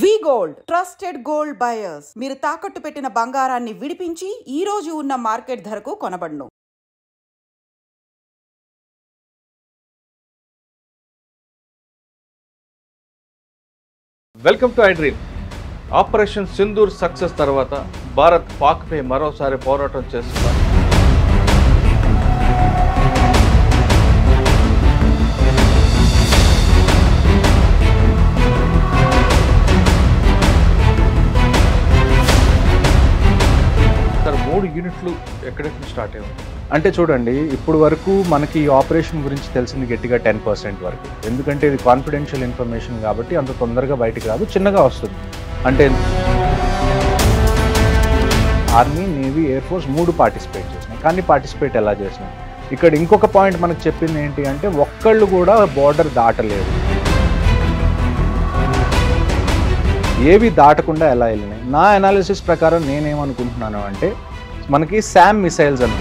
వి gold trusted gold buyers. మీరు తాకట్టు పెట్టిన బంగారాన్ని విడిపించి ఈ రోజు ఉన్న మార్కెట్ ధరకు కొనబడును. Welcome to I dream. Operation Sindoor success తర్వాత భారత్ పాక్పై మరోసారి పోరాటం చేస్తున్నారు. సార్ 3 యూనిట్లు ఎక్కడెక్కడ స్టార్ట్ అయ్యాయి? అంటే చూడండి, ఇప్పుడు వరకు మనకి ఈ ఆపరేషన్ గురించి తెలిసింది గట్టిగా 10% వరకు. ఎందుకంటే ఇది కాన్ఫిడెన్షియల్ ఇన్ఫర్మేషన్ కాబట్టి అంత తొందరగా బయటికి రాదు, చిన్నగా వస్తుంది. అంటే army, navy, air force 3 participate చేసినాయి. కానీ పార్టిసిపేట్ ఎలా చేసినాయి? ఇక్కడ ఇంకొక పాయింట్ మనకు చెప్పింది ఏంటి అంటే, ఒక్కళ్ళు కూడా బోర్డర్ దాటలేదు. ఏవి దాటకుండా ఎలా వెళ్ళినాయి? నా అనాలిసిస్ ప్రకారం నేనేమనుకుంటున్నాను అంటే, మనకి శామ్ మిసైల్స్ అని.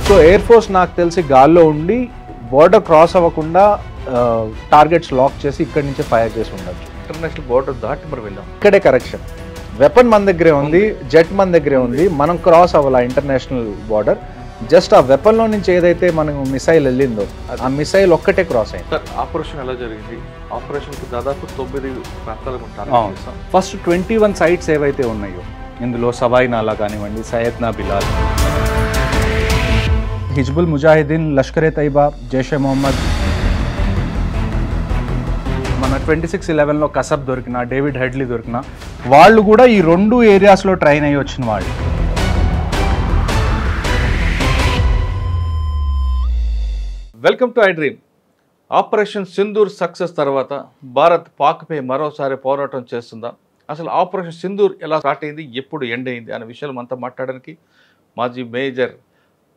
సో ఎయిర్ ఫోర్స్ నాకు తెలిసి గాల్లో ఉండి బోర్డర్ క్రాస్ అవ్వకుండా టార్గెట్స్ లాక్ చేసి ఇక్కడి నుంచే ఫైర్ చేసి ఉండొచ్చు. ఇంటర్నేషనల్ బోర్డర్ దాటి మరి వెళ్ళాం. ఇక్కడే కరెక్షన్. వెపన్ మన దగ్గరే ఉంది, జెట్ మన దగ్గరే ఉంది. మనం క్రాస్ అవ్వాలి ఇంటర్నేషనల్ బోర్డర్. జస్ట్ ఆ వెపన్లో నుంచి ఏదైతే మనకు మిసైల్ వెళ్ళిందో ఆ మిసైల్ ఒక్కటే క్రాస్ అయింది. సార్, ఆపరేషన్ ఎలా జరిగింది? ఆపరేషన్కి దాదాపు 9 ప్రాంతాలకు ఉంటారు. ఫస్ట్ 21 సైట్స్ ఏవైతే ఉన్నాయో ఇందులో సవాయి నాలా కానివ్వండి, సయ్యద్నా బిలాల్, హిజ్బుల్ ముజాహిదీన్, లష్కరే తైబా, జైషే మొహమ్మద్, మన 26/11లో కసబ్ దొరికిన, డేవిడ్ హెడ్లీ దొరికిన వాళ్ళు కూడా ఈ 2 ఏరియాస్లో ట్రైన్ అయ్యి వచ్చిన వాళ్ళు. Welcome to I dream. Operation Sindoor success తర్వాత భారత్ పాక్పై మరోసారి పోరాటం చేస్తుందా? అసలు ఆపరేషన్ సింధూర్ ఎలా స్టార్ట్ అయింది, ఎప్పుడు ఎండ్ అయింది అనే విషయాలు మనతో మాట్లాడడానికి మాజీ మేజర్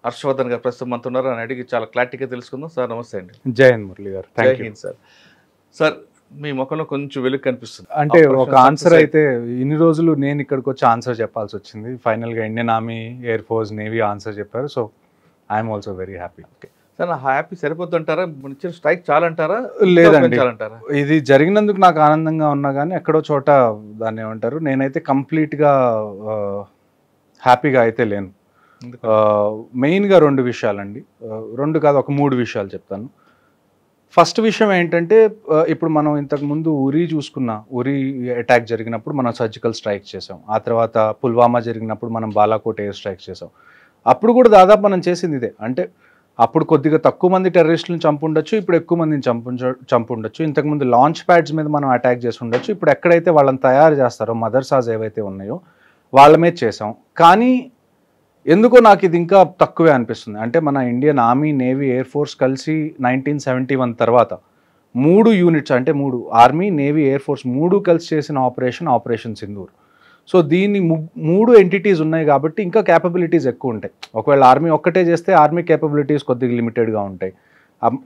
హర్షవర్ధన్ గారు ప్రస్తుతం మనతో ఉన్నారు. అని అడిగి చాలా క్లారిటీగా తెలుసుకుందాం. సార్ నమస్తే అండి. జై హింద్ మురళి గారు. జై హింద్ సార్. సార్, మీ ముఖంలో కొంచెం వెలుగు కనిపిస్తుంది. అంటే ఒక ఆన్సర్ అయితే ఇన్ని రోజులు నేను ఇక్కడికి వచ్చి ఆన్సర్ చెప్పాల్సి వచ్చింది. ఫైనల్గా Indian army, air force, navy answer చెప్పారు. So I'm also very happy. Okay sir, నా హ్యాపీ సరిపోతుంటారా? ఇచ్చిన స్ట్రైక్ చాలంటారా? లేదండి, ఇది జరిగినందుకు నాకు ఆనందంగా ఉన్నా కానీ ఎక్కడో చోట దాన్ని ఏమంటారు, నేనైతే కంప్లీట్గా హ్యాపీగా అయితే లేను. మెయిన్గా 2 విషయాలండి. 2 కాదు, ఒక 3 విషయాలు చెప్తాను. ఫస్ట్ విషయం ఏంటంటే, ఇప్పుడు మనం ఇంతకుముందు ఉరీ చూసుకున్న, ఉరీ అటాక్ జరిగినప్పుడు మనం సర్జికల్ స్ట్రైక్ చేసాం. ఆ తర్వాత పుల్వామా జరిగినప్పుడు మనం బాలాకోట్ ఎయిర్ స్ట్రైక్ చేసాం. అప్పుడు కూడా దాదాపు మనం చేసింది ఇదే. అంటే అప్పుడు కొద్దిగా తక్కువ మంది టెర్రరిస్టులను చంపుండొచ్చు, ఇప్పుడు ఎక్కువ మందిని చంపుండొచ్చు. ఇంతకుముందు లాంచ్ ప్యాడ్స్ మీద మనం అటాక్ చేసి ఉండొచ్చు. ఇప్పుడు ఎక్కడైతే వాళ్ళని తయారు చేస్తారో, మదర్సాస్ ఏవైతే ఉన్నాయో వాళ్ళ మీద చేసాం. కానీ ఎందుకో నాకు ఇది ఇంకా తక్కువే అనిపిస్తుంది. అంటే మన Indian army, navy, air force కలిసి 1971 తర్వాత 3 యూనిట్స్, అంటే 3 ఆర్మీ, నేవీ, ఎయిర్ ఫోర్స్ 3 కలిసి చేసిన ఆపరేషన్ సింధూర్. సో దీన్ని 3 ఎంటిటీస్ ఉన్నాయి కాబట్టి ఇంకా క్యాపబిలిటీస్ ఎక్కువ ఉంటాయి. ఒకవేళ ఆర్మీ ఒక్కటే చేస్తే ఆర్మీ క్యాపబిలిటీస్ కొద్దిగా లిమిటెడ్గా ఉంటాయి.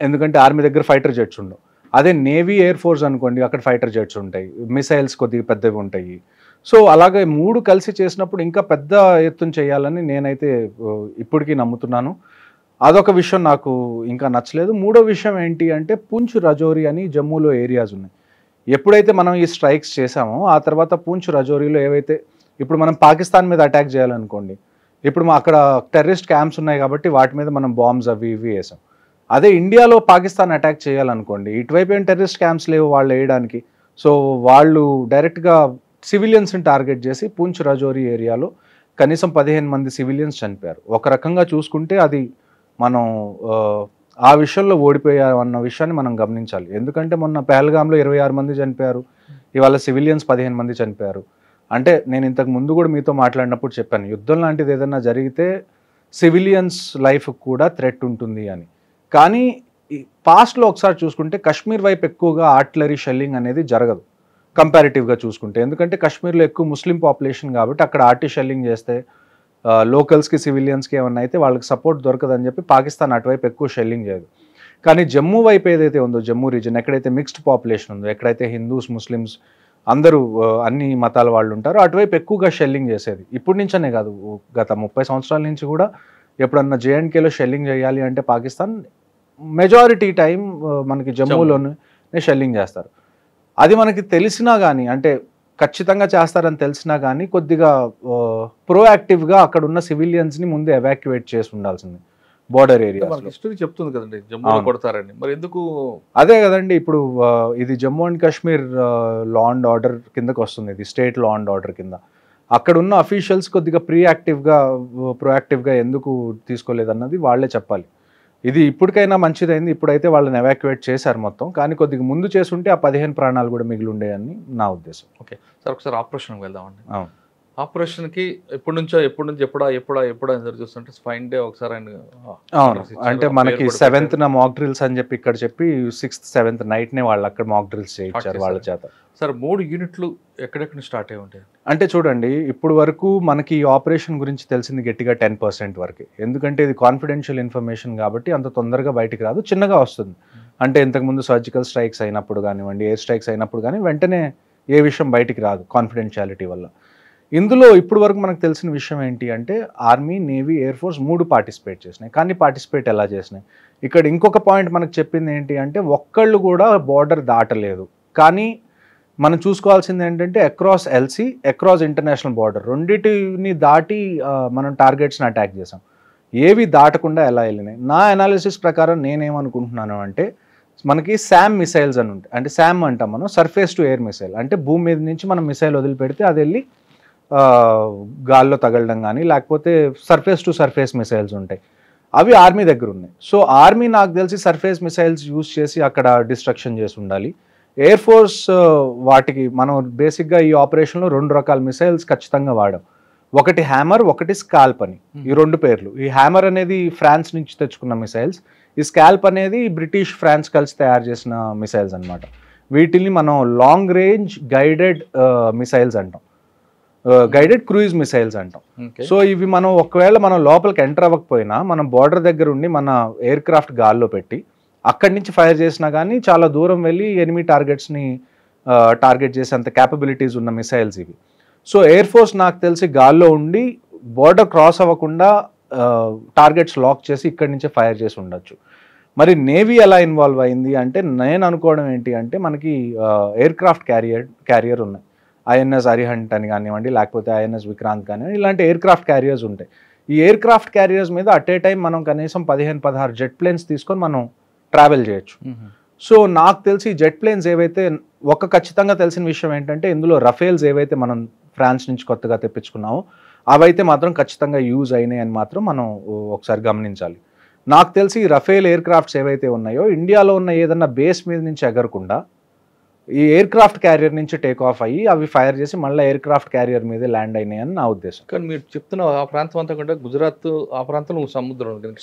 ఎందుకంటే ఆర్మీ దగ్గర ఫైటర్ జెట్స్ ఉండవు. అదే నేవీ, ఎయిర్ ఫోర్స్ అనుకోండి, అక్కడ ఫైటర్ జెట్స్ ఉంటాయి, మిసైల్స్ కొద్దిగా పెద్దవి ఉంటాయి. సో అలాగే 3 కలిసి చేసినప్పుడు ఇంకా పెద్ద ఎత్తున చేయాలని నేనైతే ఇప్పటికీ నమ్ముతున్నాను. అదొక విషయం నాకు ఇంకా నచ్చలేదు. 3వ విషయం ఏంటి అంటే, పూంచ్, రజౌరి అని జమ్మూలో ఏరియాస్ ఉన్నాయి. ఎప్పుడైతే మనం ఈ స్ట్రైక్స్ చేసామో ఆ తర్వాత పూంచ్, రజౌరిలో ఏవైతే ఇప్పుడు మనం పాకిస్తాన్ మీద అటాక్ చేయాలనుకోండి, ఇప్పుడు అక్కడ టెర్రరిస్ట్ క్యాంప్స్ ఉన్నాయి కాబట్టి వాటి మీద మనం బాంబ్స్ అవి ఇవి వేసాం. అదే ఇండియాలో పాకిస్తాన్ అటాక్ చేయాలనుకోండి, ఇటువైపు ఏం టెర్రరిస్ట్ క్యాంప్స్ లేవు వాళ్ళు వేయడానికి. సో వాళ్ళు డైరెక్ట్గా సివిలియన్స్ని టార్గెట్ చేసి పూంచ్, రజౌరి ఏరియాలో కనీసం 15 మంది సివిలియన్స్ చనిపోయారు. ఒక రకంగా చూసుకుంటే అది మనం ఆ విషయంలో ఓడిపోయామన్న విషయాన్ని మనం గమనించాలి. ఎందుకంటే మొన్న పహల్గామ్లో 26 మంది చనిపోయారు, ఇవాళ సివిలియన్స్ 15 మంది చనిపోయారు. అంటే నేను ఇంతకు ముందు కూడా మీతో మాట్లాడినప్పుడు చెప్పాను, యుద్ధం లాంటిది ఏదైనా జరిగితే సివిలియన్స్ లైఫ్ కూడా థ్రెట్ ఉంటుంది అని. కానీ పాస్ట్లో ఒకసారి చూసుకుంటే కాశ్మీర్ వైపు ఎక్కువగా ఆర్టిలరీ షెల్లింగ్ అనేది జరగదు కంపారిటివ్గా చూసుకుంటే. ఎందుకంటే కాశ్మీర్లో ఎక్కువ ముస్లిం పాపులేషన్ కాబట్టి అక్కడ ఆర్టీ షెల్లింగ్ చేస్తే లోకల్స్కి, సివిలియన్స్కి ఏమన్నా అయితే వాళ్ళకి సపోర్ట్ దొరకదని చెప్పి పాకిస్తాన్ అటువైపు ఎక్కువ షెల్లింగ్ చేయదు. కానీ జమ్మూ వైపు ఏదైతే ఉందో, జమ్మూ రీజన్ ఎక్కడైతే మిక్స్డ్ పాపులేషన్ ఉందో, ఎక్కడైతే హిందూస్, ముస్లిమ్స్ అందరూ అన్ని మతాల వాళ్ళు ఉంటారో అటువైపు ఎక్కువగా షెల్లింగ్ చేసేది. ఇప్పటి నుంచనే కాదు, గత 30 సంవత్సరాల నుంచి కూడా ఎప్పుడన్నా జేఎండ్కేలో షెల్లింగ్ చేయాలి అంటే పాకిస్తాన్ మెజారిటీ టైం మనకి జమ్మూలోనే షెల్లింగ్ చేస్తారు. అది మనకి తెలిసినా కానీ, అంటే ఖచ్చితంగా చేస్తారని తెలిసినా కానీ కొద్దిగా ప్రోయాక్టివ్గా అక్కడ ఉన్న సివిలియన్స్ని ముందు ఎవాక్యువేట్ చేసి ఉండాల్సింది బోర్డర్ ఏరియా. హిస్టరీ చెప్తుంది కదండి జమ్మూలో కొడతారని, మరి ఎందుకు? అదే కదండి, ఇప్పుడు ఇది Jammu and Kashmir law and order కిందకు వస్తుంది, ఇది స్టేట్ లా అండ్ ఆర్డర్ కింద. అక్కడ ఉన్న అఫీషియల్స్ కొద్దిగా ప్రోయాక్టివ్గా ఎందుకు తీసుకోలేదన్నది వాళ్ళే చెప్పాలి. ఇది ఇప్పటికైనా మంచిదైంది, ఇప్పుడైతే వాళ్ళని ఎవాక్యువేట్ చేశారు మొత్తం, కానీ కొద్దిగా ముందు చేసుంటే ఆ 15 ప్రాణాలు కూడా మిగిలి ఉండేయని నా ఉద్దేశం. ఓకే సార్, ఒకసారి ఆపరేషన్కి వెళ్దామండి. అవును, ఆపరేషన్కి ఎప్పటి నుంచి ఎప్పుడా ఎదురు చూస్తుంటే ఫైన్ డే ఒకసారి ఆయన అవును. అంటే మనకి 7th మాక్ డ్రిల్స్ అని చెప్పి ఇక్కడ చెప్పి 6th 7th నైట్నే వాళ్ళు అక్కడ మాక్ డ్రిల్స్ చేయించారు వాళ్ళ చేత. సార్ 3 యూనిట్లు ఎక్కడెక్కడ స్టార్ట్ అయ్యి ఉంటాయి? అంటే చూడండి, ఇప్పుడు వరకు మనకి ఈ ఆపరేషన్ గురించి తెలిసింది గట్టిగా 10% వరకే, ఎందుకంటే ఇది కాన్ఫిడెన్షియల్ ఇన్ఫర్మేషన్ కాబట్టి అంత తొందరగా బయటికి రాదు, చిన్నగా వస్తుంది. అంటే ఇంతకుముందు సర్జికల్ స్ట్రైక్స్ అయినప్పుడు కానివ్వండి, ఎయిర్ స్ట్రైక్స్ అయినప్పుడు కానీ వెంటనే ఏ విషయం బయటికి రాదు కాన్ఫిడెన్షియాలిటీ వల్ల. ఇందులో ఇప్పుడు వరకు మనకు తెలిసిన విషయం ఏంటి అంటే army, navy, air force 3 participate చేసినాయి. కానీ పార్టిసిపేట్ ఎలా చేసినాయి? ఇక్కడ ఇంకొక పాయింట్ మనకు చెప్పింది ఏంటి అంటే ఒక్కళ్ళు కూడా బార్డర్ దాటలేదు. కానీ మనం చూసుకోవాల్సింది ఏంటంటే across LC, across international border రెండింటిని దాటి మనం టార్గెట్స్ని అటాక్ చేసాం. ఏవి దాటకుండా ఎలా వెళ్ళినాయి? నా అనాలిసిస్ ప్రకారం నేనేమనుకుంటున్నాను అంటే మనకి శామ్ మిసైల్స్ అని ఉంటాయి. అంటే శామ్ అంటాం మనం, సర్ఫేస్ టు ఎయిర్ మిసైల్. అంటే భూమి మీద నుంచి మనం మిసైల్ వదిలిపెడితే అది వెళ్ళి గాల్లో తగలడం కానీ, లేకపోతే సర్ఫేస్ టు సర్ఫేస్ మిసైల్స్ ఉంటాయి, అవి ఆర్మీ దగ్గర ఉన్నాయి. సో ఆర్మీ నాకు తెలిసి సర్ఫేస్ మిసైల్స్ యూజ్ చేసి అక్కడ డిస్ట్రక్షన్ చేసి ఉండాలి. ఎయిర్ ఫోర్స్ వాటికి మనం బేసిక్గా ఈ ఆపరేషన్లో 2 రకాల మిసైల్స్ ఖచ్చితంగా వాడాం. ఒకటి హ్యామర్, ఒకటి స్కాల్ప్ అని, ఈ 2 పేర్లు. ఈ హ్యామర్ అనేది ఫ్రాన్స్ నుంచి తెచ్చుకున్న మిసైల్స్, ఈ స్కాల్ప్ అనేది బ్రిటిష్, ఫ్రాన్స్ కలిసి తయారు చేసిన మిసైల్స్ అనమాట. వీటిని మనం లాంగ్ రేంజ్ గైడెడ్ మిసైల్స్ అంటాం, గైడెడ్ క్రూయిజ్ మిసైల్స్ అంటాం. సో ఇవి మనం ఒకవేళ మనం లోపలికి ఎంటర్ అవ్వకపోయినా మనం బార్డర్ దగ్గర ఉండి మన ఎయిర్ క్రాఫ్ట్ గాల్లో పెట్టి అక్కడి నుంచి ఫైర్ చేసినా కానీ చాలా దూరం వెళ్ళి ఎనిమీ టార్గెట్స్ని టార్గెట్ చేసేంత క్యాపబిలిటీస్ ఉన్న మిసైల్స్ ఇవి. సో ఎయిర్ ఫోర్స్ నాకు తెలిసి గాల్లో ఉండి బార్డర్ క్రాస్ అవ్వకుండా టార్గెట్స్ లాక్ చేసి ఇక్కడి నుంచే ఫైర్ చేసి ఉండొచ్చు. మరి నేవీ ఎలా ఇన్వాల్వ్ అయింది అంటే నేను అనుకోవడం ఏంటి అంటే మనకి ఎయిర్ క్రాఫ్ట్ క్యారియర్ ఉన్నాయి, ఐఎన్ఎస్ అరిహంట్ అని కానివ్వండి, లేకపోతే ఐఎన్ఎస్ విక్రాంత్ కానివ్వండి, ఇలాంటి ఎయిర్ క్రాఫ్ట్ క్యారియర్స్ ఉంటాయి. ఈ ఎయిర్ క్రాఫ్ట్ క్యారియర్స్ మీద అట్ ఏ టైం మనం కనీసం 15-16 జెట్ ప్లేన్స్ తీసుకొని మనం ట్రావెల్ చేయొచ్చు. సో నాకు తెలిసి జెట్ ప్లేన్స్ ఏవైతే ఖచ్చితంగా తెలిసిన విషయం ఏంటంటే ఇందులో రఫేల్స్ ఏవైతే మనం ఫ్రాన్స్ నుంచి కొత్తగా తెప్పించుకున్నామో అవైతే మాత్రం ఖచ్చితంగా యూజ్ అయినాయి అని మాత్రం మనం ఒకసారి గమనించాలి. నాకు తెలిసి రఫేల్ ఎయిర్ క్రాఫ్ట్స్ ఏవైతే ఉన్నాయో ఇండియాలో ఉన్న ఏదన్నా బేస్ మీద నుంచి ఎగరకుండా ఈ ఎయిర్ క్రాఫ్ట్ క్యారియర్ నుంచి టేక్ ఆఫ్ అయ్యి అవి ఫైర్ చేసి మళ్ళీ ఎయిర్ క్రాఫ్ట్ క్యారియర్ మీద ల్యాండ్ అయినాయి అని నా ఉద్దేశం. కానీ మీరు చెప్తున్న ఆ ప్రాంతం అంతా కూడా గుజరాత్, ఆ ప్రాంతంలో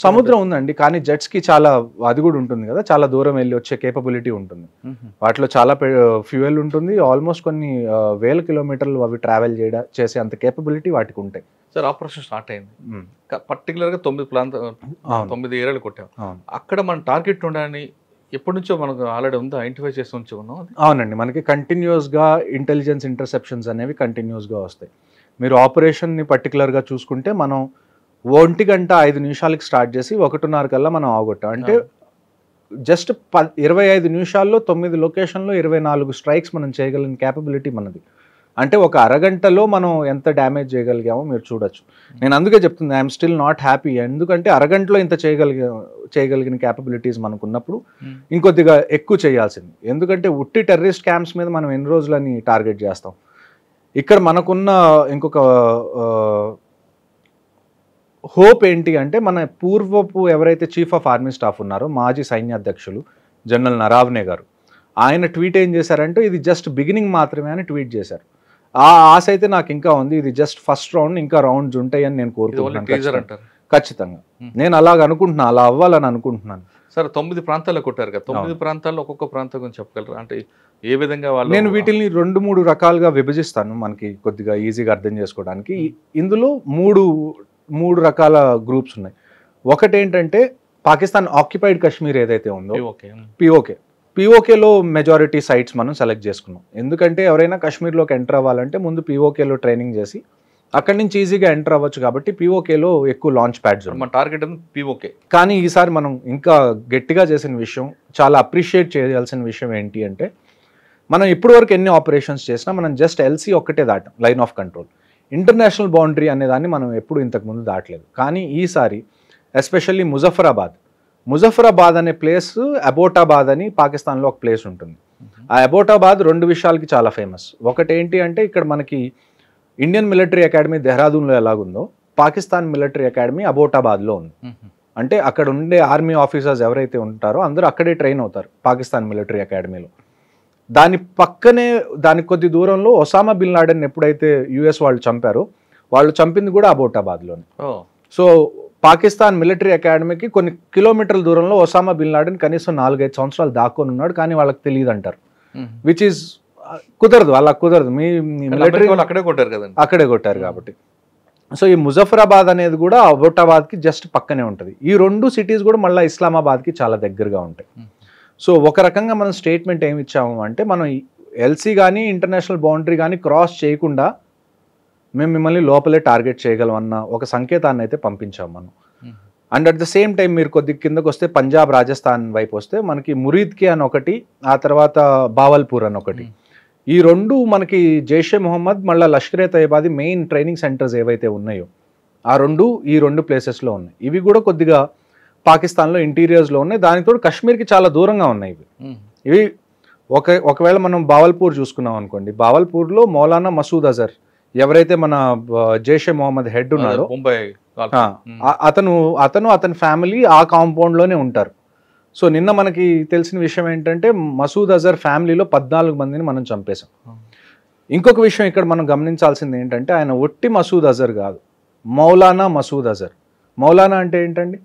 సముద్రం ఉందండి, కానీ జెట్స్కి చాలా అది కూడా ఉంటుంది కదా, చాలా దూరం వెళ్ళి వచ్చే కేపబిలిటీ ఉంటుంది. వాటిలో చాలా ఫ్యూయల్ ఉంటుంది, ఆల్మోస్ట్ కొన్ని వేల కిలోమీటర్లు అవి ట్రావెల్ చేసే అంత కేపబిలిటీ వాటికి ఉంటాయి. సార్ ఆపరేషన్ స్టార్ట్ అయింది, పర్టికులర్గా 9 ఏరియాలు కొట్టాం. అక్కడ మన టార్గెట్ ఉండాలని ఎప్పటి నుంచో మనకు ఆల్రెడీ ఉందా, ఐడెంటిఫై చేసి ఉంచి ఉన్నాం? అవునండి, మనకి కంటిన్యూస్గా ఇంటెలిజెన్స్ ఇంటర్సెప్షన్స్ అనేవి కంటిన్యూస్గా వస్తాయి. మీరు ఆపరేషన్ని పర్టికులర్గా చూసుకుంటే మనం 1 గంట 5 నిమిషాలకి స్టార్ట్ చేసి 1:30 కల్లా మనం అవగొట్టాం. అంటే జస్ట్ 25 నిమిషాల్లో 9 లొకేషన్లో 24 స్ట్రైక్స్ మనం చేయగలిగిన క్యాపబిలిటీ మనది. అంటే ఒక అరగంటలో మనం ఎంత డ్యామేజ్ చేయగలిగామో మీరు చూడొచ్చు. నేను అందుకే చెప్తుంది ఐఎమ్ స్టిల్ నాట్ హ్యాపీ, ఎందుకంటే అరగంటలో ఇంత చేయగలిగిన క్యాపబిలిటీస్ మనకు ఉన్నప్పుడు ఇంకొద్దిగా ఎక్కువ చేయాల్సింది. ఎందుకంటే ఉట్టి టెర్రరిస్ట్ క్యాంప్స్ మీద మనం ఎన్ని రోజులని టార్గెట్ చేస్తాం. ఇక్కడ మనకున్న ఇంకొక హోప్ ఏంటి అంటే మన పూర్వపు ఎవరైతే చీఫ్ ఆఫ్ ఆర్మీ స్టాఫ్ ఉన్నారో మాజీ సైన్యాధ్యక్షులు జనరల్ నరావనే గారు, ఆయన ట్వీట్ ఏం చేశారంటే ఇది జస్ట్ బిగినింగ్ మాత్రమే అని ట్వీట్ చేశారు. ఆ ఆశ అయితే నాకు ఇంకా ఉంది, ఇది జస్ట్ ఫస్ట్ రౌండ్, ఇంకా రౌండ్స్ ఉంటాయని నేను కోరుకుంటున్నాను. ఖచ్చితంగా నేను అలాగ అనుకుంటున్నాను, అలా అవ్వాలని అనుకుంటున్నాను. సార్ 9 ప్రాంతాల్లో కొట్టారు కదా, 9 ప్రాంతాల్లో ఒక్కొక్క ప్రాంతం గురించి చెప్పగలరా? అంటే ఏ విధంగా వాళ్ళు? నేను వీటిని 2-3 రకాలుగా విభజిస్తాను మనకి కొద్దిగా ఈజీగా అర్థం చేసుకోవడానికి. ఇందులో మూడు రకాల గ్రూప్స్ ఉన్నాయి. ఒకటి ఏంటంటే పాకిస్తాన్ ఆక్యుపైడ్ కాశ్మీర్ ఏదైతే ఉందో పిఓకేలో మెజారిటీ సైట్స్ మనం సెలెక్ట్ చేసుకున్నాం. ఎందుకంటే ఎవరైనా కాశ్మీర్లోకి ఎంటర్ అవ్వాలంటే ముందు పిఓకేలో ట్రైనింగ్ చేసి అక్కడి నుంచి ఈజీగా ఎంటర్ అవ్వచ్చు కాబట్టి పిఓకేలో ఎక్కువ లాంచ్ ప్యాడ్స్ మన టార్గెట్ పిఓకే. కానీ ఈసారి మనం ఇంకా గట్టిగా చేసిన విషయం, చాలా అప్రిషియేట్ చేయాల్సిన విషయం ఏంటి అంటే మనం ఇప్పటి వరకు ఎన్ని ఆపరేషన్స్ చేసినా మనం జస్ట్ ఎల్సీ ఒక్కటే దాటాం, line of control. International boundary అనేదాన్ని మనం ఎప్పుడు ఇంతకుముందు దాటలేదు. కానీ ఈసారి ఎస్పెషల్లీ ముజఫరాబాద్ అనే ప్లేస్, అబోటాబాద్ అని పాకిస్తాన్లో ఒక ప్లేస్ ఉంటుంది. ఆ అబోటాబాద్ 2 విషయాలకి చాలా ఫేమస్. ఒకటి ఏంటి అంటే ఇక్కడ మనకి ఇండియన్ మిలిటరీ అకాడమీ దెహ్రాదూన్లో ఎలాగుందో పాకిస్తాన్ మిలిటరీ అకాడమీ అబోటాబాద్లో ఉంది. అంటే అక్కడ ఉండే ఆర్మీ ఆఫీసర్స్ ఎవరైతే ఉంటారో అందరూ అక్కడే ట్రైన్ అవుతారు పాకిస్తాన్ మిలిటరీ అకాడమీలో. దాని పక్కనే దానికి కొద్ది దూరంలో ఒసామా బిన్ లాడెన్ ఎప్పుడైతే యుఎస్ వాళ్ళు చంపారో వాళ్ళు చంపింది కూడా అబోటాబాద్లోనే. సో పాకిస్తాన్ మిలిటరీ అకాడమీకి కొన్ని కిలోమీటర్ల దూరంలో ఒసామా బిన్ లాడెన్ కనీసం 4-5 సంవత్సరాలు దాక్కొని ఉన్నాడు, కానీ వాళ్ళకి తెలియదు అంటారు. విచ్ ఈజ్ కుదరదు, అలా కుదరదు. మీ మిలిటరీ అక్కడే కొట్టారు కాబట్టి. సో ఈ ముజఫరాబాద్ అనేది కూడా అబోటాబాద్కి జస్ట్ పక్కనే ఉంటుంది. ఈ 2 సిటీస్ కూడా మళ్ళీ ఇస్లామాబాద్కి చాలా దగ్గరగా ఉంటాయి. సో ఒక రకంగా మనం స్టేట్మెంట్ ఏమి ఇచ్చాము అంటే, మనం ఎల్సీ కానీ ఇంటర్నేషనల్ బౌండరీ కానీ క్రాస్ చేయకుండా మేము మిమ్మల్ని లోపలే టార్గెట్ చేయగలం అన్న ఒక సంకేతాన్ని అయితే పంపించాము మనం. And at the same time మీరు కొద్ది కిందకు వస్తే పంజాబ్, రాజస్థాన్ వైపు వస్తే మనకి మురీద్కి అని ఒకటి, ఆ తర్వాత బావల్పూర్ అని ఒకటి. ఈ 2 మనకి జైషే మొహమ్మద్ మళ్ళీ లష్కరే తయ్యబాది మెయిన్ ట్రైనింగ్ సెంటర్స్ ఏవైతే ఉన్నాయో ఆ 2 ఈ 2 ప్లేసెస్లో ఉన్నాయి. ఇవి కూడా కొద్దిగా పాకిస్తాన్లో ఇంటీరియర్స్లో ఉన్నాయి. దానితో కాశ్మీర్కి చాలా దూరంగా ఉన్నాయి ఇవి. ఒకవేళ మనం బావల్పూర్ చూసుకున్నాం అనుకోండి, బావల్పూర్లో మౌలానా మసూద్ అజర్ ఎవరైతే మన జైషే మొహమ్మద్ హెడ్ ఉన్నాడో అతని ఫ్యామిలీ ఆ కాంపౌండ్లోనే ఉంటారు. సో నిన్న మనకి తెలిసిన విషయం ఏంటంటే మసూద్ అజర్ ఫ్యామిలీలో 14 మందిని మనం చంపేశాం. ఇంకొక విషయం ఇక్కడ మనం గమనించాల్సింది ఏంటంటే ఆయన ఒట్టి మసూద్ అజర్ కాదు, మౌలానా మసూద్ అజర్. మౌలానా అంటే ఏంటండి,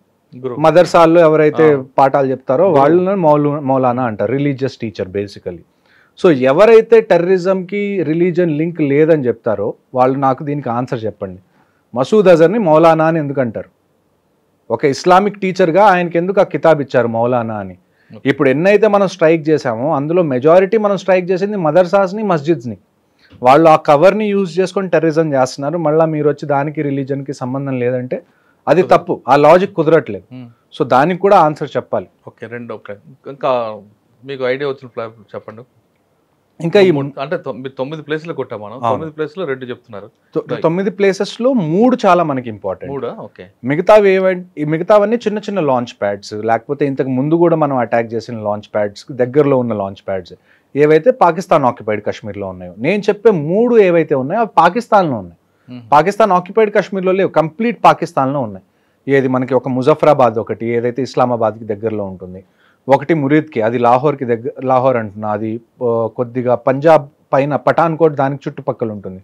మదర్సాల్లో ఎవరైతే పాఠాలు చెప్తారో వాళ్ళని మౌలానా అంటారు, రిలీజియస్ టీచర్ బేసికలీ. సో ఎవరైతే టెర్రరిజంకి రిలీజియన్ లింక్ లేదని చెప్తారో వాళ్ళు నాకు దీనికి ఆన్సర్ చెప్పండి. మసూద్ అజర్ని మౌలానా అని ఎందుకు అంటారు? ఒక ఇస్లామిక్ టీచర్గా ఆయనకి ఎందుకు ఆ కితాబ్ ఇచ్చారు మౌలానా అని? ఇప్పుడు ఎన్నైతే మనం స్ట్రైక్ చేసామో అందులో మెజారిటీ మనం స్ట్రైక్ చేసింది మదర్సాస్ని, మస్జిద్స్ని. వాళ్ళు ఆ కవర్ని యూజ్ చేసుకొని టెర్రరిజం చేస్తున్నారు. మళ్ళీ మీరు వచ్చి దానికి రిలీజన్కి సంబంధం లేదంటే అది తప్పు, ఆ లాజిక్ కుదరట్లేదు. సో దానికి కూడా ఆన్సర్ చెప్పాలి. ఓకే, రెండో ఇంకా మీకు ఐడియా వచ్చిన చెప్పండి. ఇంకా ఈ అంటే 9 ప్లేస్లు కొట్టాం మనం, 9 ప్లేస్లో 2 చెప్తున్నారు. 9 ప్లేసెస్లో 3 చాలా మనకి ఇంపార్టెంట్. ఓకే, మిగతావన్నీ చిన్న చిన్న లాంచ్ ప్యాడ్స్, లేకపోతే ఇంతకు ముందు కూడా మనం అటాక్ చేసిన లాంచ్ ప్యాడ్స్, దగ్గరలో ఉన్న లాంచ్ ప్యాడ్స్ ఏవైతే పాకిస్తాన్ ఆక్యుపైడ్ కాశ్మీర్లో ఉన్నాయో. నేను చెప్పే 3 ఏవైతే ఉన్నాయో అవి పాకిస్తాన్లో ఉన్నాయి. పాకిస్తాన్ ఆక్యుపైడ్ కాశ్మీర్లో లేవు, కంప్లీట్ పాకిస్తాన్లో ఉన్నాయి. ఏది మనకి ఒక ముజఫరాబాద్ ఒకటి ఏదైతే ఇస్లామాబాద్కి దగ్గరలో ఉంటుంది, ఒకటి మురీద్కి, అది లాహోర్కి లాహోర్ అంటున్నా, అది కొద్దిగా పంజాబ్ పైన పఠాన్కోట్ దానికి చుట్టుపక్కల ఉంటుంది.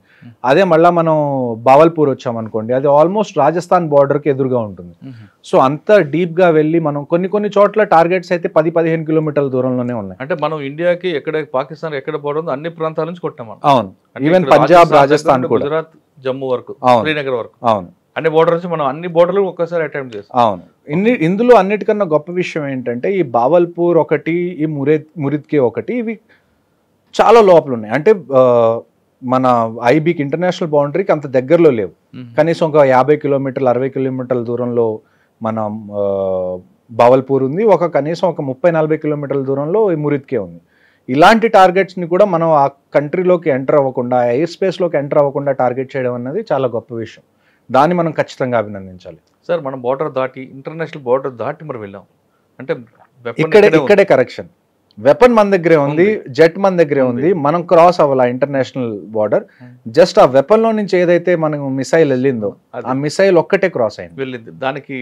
అదే మళ్ళీ మనం బావల్పూర్ వచ్చామనుకోండి, అది ఆల్మోస్ట్ రాజస్థాన్ బార్డర్కి ఎదురుగా ఉంటుంది. సో అంత డీప్గా వెళ్ళి మనం కొన్ని చోట్ల టార్గెట్స్ అయితే 10-15 కిలోమీటర్ల దూరంలోనే ఉన్నాయి. అంటే మనం ఇండియాకి ఎక్కడ పాకిస్తాన్ ఎక్కడ బోర్డర్ ఉందో అన్ని ప్రాంతాల నుంచి కొట్టాం. అవును, ఈవెన్ పంజాబ్, రాజస్థాన్, గుజరాత్, జమ్మూ వరకు, శ్రీనగర్ వరకు, అవును, అన్ని బోర్డర్ నుంచి మనం అన్ని బోర్డర్లు ఒక్కసారి అటెంప్ట్ చేస్తాం. అవును. ఇందులో అన్నిటికన్నా గొప్ప విషయం ఏంటంటే ఈ బావల్పూర్ ఒకటి, ఈ మురీద్కి ఒకటి, ఇవి చాలా లోపల ఉన్నాయి. అంటే మన ఐబీకి ఇంటర్నేషనల్ బౌండరీకి అంత దగ్గరలో లేవు. కనీసం ఒక 50 కిలోమీటర్లు 60 కిలోమీటర్ల దూరంలో మన బావల్పూర్ ఉంది, కనీసం ఒక 30-40 కిలోమీటర్ల దూరంలో ఈ మురీద్కే ఉంది. ఇలాంటి టార్గెట్స్ని కూడా మనం ఆ కంట్రీలోకి ఎంటర్ అవ్వకుండా, ఎయిర్ స్పేస్లోకి ఎంటర్ అవ్వకుండా టార్గెట్ చేయడం అన్నది చాలా గొప్ప విషయం. దాన్ని మనం ఖచ్చితంగా అభినందించాలి. సార్ మనం బార్డర్ దాటి ఇంటర్నేషనల్ బార్డర్ దాటి మరి వెళ్ళాం అంటే ఇక్కడే కరెక్షన్. వెపన్ మన దగ్గరే ఉంది, జెట్ మన దగ్గరే ఉంది, మనం క్రాస్ అవ్వాలి ఇంటర్నేషనల్ బార్డర్. జస్ట్ ఆ వెపన్ లో నుంచి ఏదైతే మనకు మిసైల్ వెళ్ళిందో ఆ మిసైల్ ఒక్కటే క్రాస్ అయింది, వెళ్ళింది. దానికి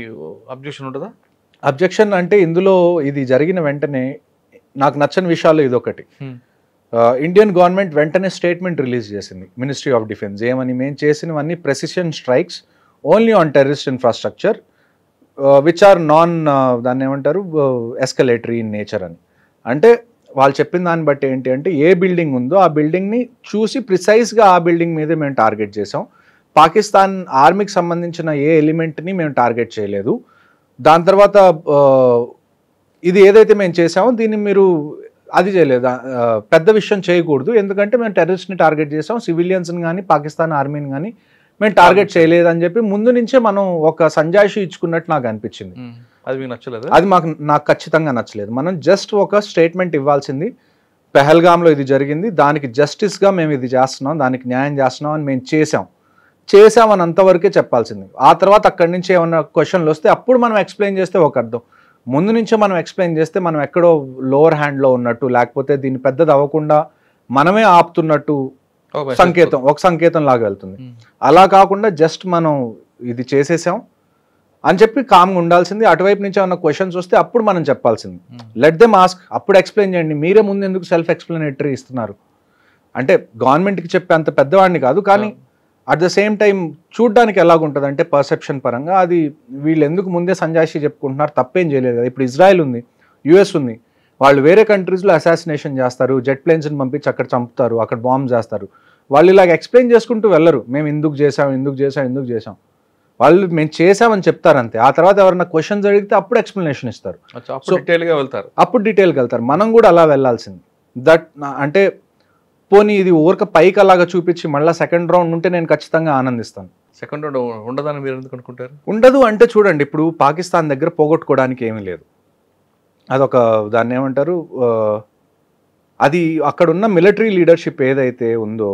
అబ్జెక్షన్ ఉంటుందా? అబ్జెక్షన్ అంటే ఇందులో ఇది జరిగిన వెంటనే నాకు నచ్చని విషయాలు ఇదొకటి. ఇండియన్ గవర్నమెంట్ వెంటనే స్టేట్మెంట్ రిలీజ్ చేసింది, మినిస్ట్రీ ఆఫ్ డిఫెన్స్, ఏమని, మేము చేసినవన్నీ precision strikes only on terrorist infrastructure which are దాన్ని ఏమంటారు, ఎస్కలేటరీ ఇన్ నేచర్ అని. అంటే వాళ్ళు చెప్పిన దాన్ని బట్టి ఏంటి అంటే ఏ బిల్డింగ్ ఉందో ఆ బిల్డింగ్ని చూసి ప్రిసైజ్గా ఆ బిల్డింగ్ మీదే మేము టార్గెట్ చేసాం. పాకిస్తాన్ ఆర్మీకి సంబంధించిన ఏ ఎలిమెంట్ని మేము టార్గెట్ చేయలేదు. దాని తర్వాత ఇది ఏదైతే మేము చేసామో దీన్ని మీరు అది చేయలేదు, పెద్ద విషయం చేయకూడదు, ఎందుకంటే మేము టెర్రరిస్ట్ని టార్గెట్ చేసాం, సివిలియన్స్ని కానీ పాకిస్తాన్ ఆర్మీని కానీ మేము టార్గెట్ చేయలేదు అని చెప్పి ముందు నుంచే మనం ఒక సంజాయిషి ఇచ్చుకున్నట్టు నాకు అనిపించింది. అది మీకు నచ్చలేదు? అది నాకు ఖచ్చితంగా నచ్చలేదు. మనం జస్ట్ ఒక స్టేట్మెంట్ ఇవ్వాల్సింది, పెహల్గామ్లో ఇది జరిగింది, దానికి జస్టిస్గా మేము ఇది చేస్తున్నాం, దానికి న్యాయం చేస్తున్నాం అని మేము చేసామని అంతవరకే చెప్పాల్సింది. ఆ తర్వాత అక్కడి నుంచి ఏమన్నా క్వశ్చన్లు వస్తే అప్పుడు మనం ఎక్స్ప్లెయిన్ చేస్తే ఒక అర్థం. ముందు నుంచే మనం ఎక్స్ప్లెయిన్ చేస్తే మనం ఎక్కడో లోవర్ హ్యాండ్లో ఉన్నట్టు, లేకపోతే దీన్ని పెద్దది అవ్వకుండా మనమే ఆపుతున్నట్టు ఒక సంకేతం లాగా వెళ్తుంది. అలా కాకుండా జస్ట్ మనం ఇది చేసేసాం అని చెప్పి కామ్గా ఉండాల్సింది. అటువైపు నుంచి ఏమన్నా క్వశ్చన్స్ వస్తే అప్పుడు మనం చెప్పాల్సింది. లెట్ దెమ్ ఆస్క్, అప్పుడు ఎక్స్ప్లెయిన్ చేయండి. మీరే ముందు ఎందుకు సెల్ఫ్ ఎక్స్ప్లెనేటరీ ఇస్తున్నారు? అంటే గవర్నమెంట్కి చెప్పే అంత పెద్దవాడిని కాదు, కానీ అట్ ద సేమ్ టైం చూడ్డానికి ఎలాగుంటుంది అంటే పర్సెప్షన్ పరంగా అది వీళ్ళు ఎందుకు ముందే సంజాయిషి చెప్పుకుంటున్నారు, తప్పేం చేయలేదు కదా. ఇప్పుడు ఇజ్రాయెల్ ఉంది, యుఎస్ ఉంది, వాళ్ళు వేరే కంట్రీస్లో అసాసినేషన్ చేస్తారు, జెట్ ప్లేన్స్ని పంపించి అక్కడ చంపుతారు, అక్కడ బాంబ్ చేస్తారు. వాళ్ళు ఇలాగ ఎక్స్ప్లెయిన్ చేసుకుంటూ వెళ్ళరు, మేము ఎందుకు చేసాం. వాళ్ళు మేము చేసామని చెప్తారు అంతే. ఆ తర్వాత ఎవరైనా క్వశ్చన్స్ అడిగితే అప్పుడు ఎక్స్ప్లెనేషన్ ఇస్తారు, అప్పుడు డీటెయిల్గా వెళ్తారు. మనం కూడా అలా వెళ్ళాల్సింది. అంటే పోనీ ఇది ఊరక పైకి అలాగా చూపించి మళ్ళీ సెకండ్ రౌండ్ ఉంటే నేను ఖచ్చితంగా ఆనందిస్తాను. సెకండ్ రౌండ్ ఉండదని మీరు ఎందుకు అనుకుంటారు? ఉండదు అంటే చూడండి, ఇప్పుడు పాకిస్తాన్ దగ్గర పోగొట్టుకోవడానికి ఏమీ లేదు. అదొక దాన్ని ఏమంటారు, అది అక్కడున్న మిలిటరీ లీడర్షిప్ ఏదైతే ఉందో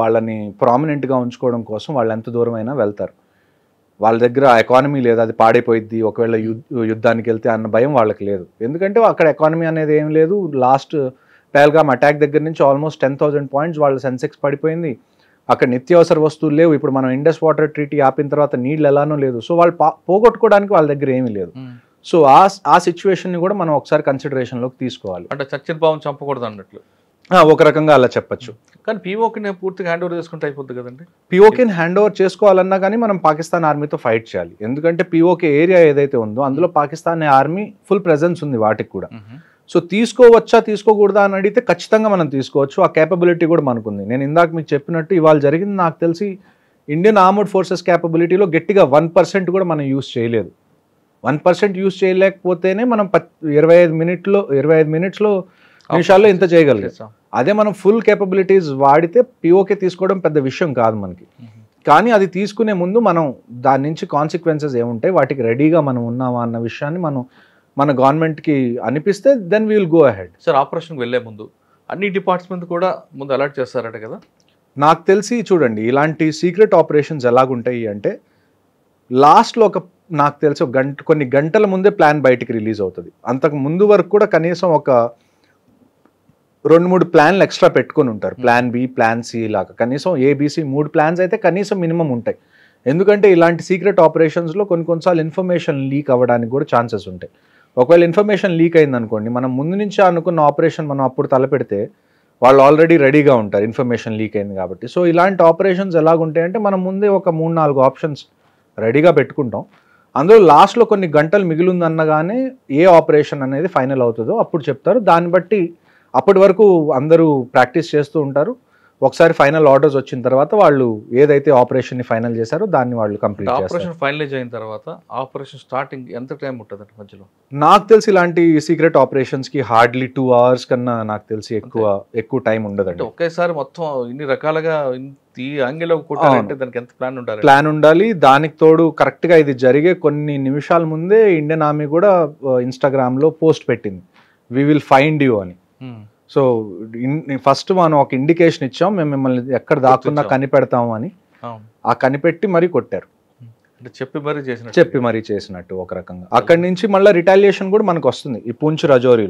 వాళ్ళని ప్రామినెంట్గా ఉంచుకోవడం కోసం వాళ్ళు ఎంత దూరమైనా వెళ్తారు. వాళ్ళ దగ్గర ఎకానమీ లేదు, అది పాడైపోయిద్ది ఒకవేళ యుద్ధానికి వెళ్తే అన్న భయం వాళ్ళకి లేదు. ఎందుకంటే అక్కడ ఎకానమీ అనేది ఏం లేదు. లాస్ట్ పెహల్గామ్ అటాక్ దగ్గర నుంచి ఆల్మోస్ట్ 10,000 పాయింట్స్ వాళ్ళ సెన్సెక్స్ పడిపోయింది. అక్కడ నిత్యావసర వస్తువులు లేవు. ఇప్పుడు మనం ఇండస్ వాటర్ ట్రీటీ ఆపిన తర్వాత నీళ్ళు ఎలానో లేదు. సో వాళ్ళు పోగొట్టుకోవడానికి వాళ్ళ దగ్గర ఏమీ లేదు. సో ఆ సిచ్యువేషన్ని కూడా మనం ఒకసారి కన్సిడరేషన్లోకి తీసుకోవాలి. అంటే చచ్చిన పాము చంపకూడదు అన్నట్లు ఒక రకంగా అలా చెప్పచ్చు. కానీ పీఓకేని పూర్తిగా హ్యాండ్ ఓవర్ చేసుకుంటే అయిపోద్ది కదండి. పీఓకేని హ్యాండ్ ఓవర్ చేసుకోవాలన్నా కానీ మనం పాకిస్తాన్ ఆర్మీతో ఫైట్ చేయాలి. ఎందుకంటే పీఓకే ఏరియా ఏదైతే ఉందో అందులో పాకిస్తాన్ ఆర్మీ ఫుల్ ప్రెజెన్స్ ఉంది వాటికి కూడా. సో తీసుకోవచ్చా తీసుకోకూడదా అని అడిగితే ఖచ్చితంగా మనం తీసుకోవచ్చు. ఆ కేపబిలిటీ కూడా మనకుంది. నేను ఇందాక మీకు చెప్పినట్టు ఇవాళ జరిగింది నాకు తెలిసి ఇండియన్ ఆర్మర్డ్ ఫోర్సెస్ కేపబిలిటీలో గట్టిగా 1% కూడా మనం యూస్ చేయలేదు. 1% యూస్ చేయలేకపోతేనే మనం 25 నిమిషాల్లో ఇంత చేయగలిగాం. అదే మనం ఫుల్ కేపబిలిటీస్ వాడితే పీఓకే తీసుకోవడం పెద్ద విషయం కాదు మనకి. కానీ అది తీసుకునే ముందు మనం దాని నుంచి కాన్సిక్వెన్సెస్ ఏముంటాయి, వాటికి రెడీగా మనం ఉన్నామా అన్న విషయాన్ని మన గవర్నమెంట్కి అనిపిస్తే then we will go ahead. Sir, ఆపరేషన్కి వెళ్ళే ముందు అన్ని డిపార్ట్మెంట్ కూడా ముందు అలర్ట్ చేస్తారట కదా? నాకు తెలిసి చూడండి, ఇలాంటి సీక్రెట్ ఆపరేషన్స్ ఎలాగుంటాయి అంటే లాస్ట్లో నాకు తెలిసి కొన్ని గంటల ముందే ప్లాన్ బయటికి రిలీజ్ అవుతుంది. అంతకు ముందు వరకు కూడా కనీసం ఒక 2-3 ప్లాన్లు ఎక్స్ట్రా పెట్టుకొని ఉంటారు. ప్లాన్ బి, ప్లాన్ సి లాగా కనీసం ఏబిసి 3 ప్లాన్స్ అయితే కనీసం మినిమం ఉంటాయి. ఎందుకంటే ఇలాంటి సీక్రెట్ ఆపరేషన్స్లో కొన్నిసార్లు ఇన్ఫర్మేషన్ లీక్ అవ్వడానికి కూడా ఛాన్సెస్ ఉంటాయి. ఒకవేళ ఇన్ఫర్మేషన్ లీక్ అయింది అనుకోండి, మనం ముందు నుంచే అనుకున్న ఆపరేషన్ మనం అప్పుడు తలపెడితే వాళ్ళు ఆల్రెడీ రెడీగా ఉంటారు, ఇన్ఫర్మేషన్ లీక్ అయింది కాబట్టి. సో ఇలాంటి ఆపరేషన్స్ ఎలాగుంటాయంటే మనం ముందే ఒక 3-4 ఆప్షన్స్ రెడీగా పెట్టుకుంటాం. అందులో లాస్ట్లో కొన్ని గంటలు మిగిలిందన్నగానే ఏ ఆపరేషన్ అనేది ఫైనల్ అవుతుందో అప్పుడు చెప్తారు. దాన్ని బట్టి అప్పటి వరకు అందరూ ప్రాక్టీస్ చేస్తూ ఉంటారు. ఒకసారి ఫైనల్ ఆర్డర్స్ వచ్చిన తర్వాత వాళ్ళు ఏదైతే ఆపరేషన్ని ఫైనల్ చేశారో దాన్ని వాళ్ళు కంప్లీట్ చేస్తారు. ఆపరేషన్ ఫైనలైజ్ అయిన తర్వాత ఆపరేషన్ స్టార్టింగ్ ఎంత టైం ఉంటుంది మధ్యలో? నాకు తెలిసి ఇలాంటి సీక్రెట్ ఆపరేషన్స్కి హార్డ్లీ 2 hours కన్నా నాకు తెలిసి ఎక్కువ టైం ఉండదండి. ఒకేసారి మొత్తం ఇన్ని రకాలుగా ఈ యాంగిల్లో కొట్టాలంటే దానికి ఎంత ప్లాన్ ఉండాలి. దానికి తోడు కరెక్ట్గా ఇది జరిగే కొన్ని నిమిషాల ముందే ఇండియన్ ఆర్మీ కూడా ఇన్స్టాగ్రామ్లో పోస్ట్ పెట్టింది, వి విల్ ఫైండ్ యూ అని. సో ఫస్ట్ మనం ఒక ఇండికేషన్ ఇచ్చాం, మేము మిమ్మల్ని ఎక్కడ దాక్కున్నా కనిపెడతాము అని. ఆ కనిపెట్టి మరీ కొట్టారు, చెప్పి మరీ చేసినట్టు ఒక రకంగా. అక్కడి నుంచి మళ్ళీ రిటాలియేషన్ కూడా మనకు వస్తుంది ఈ పూంచ్ రజౌరీలో.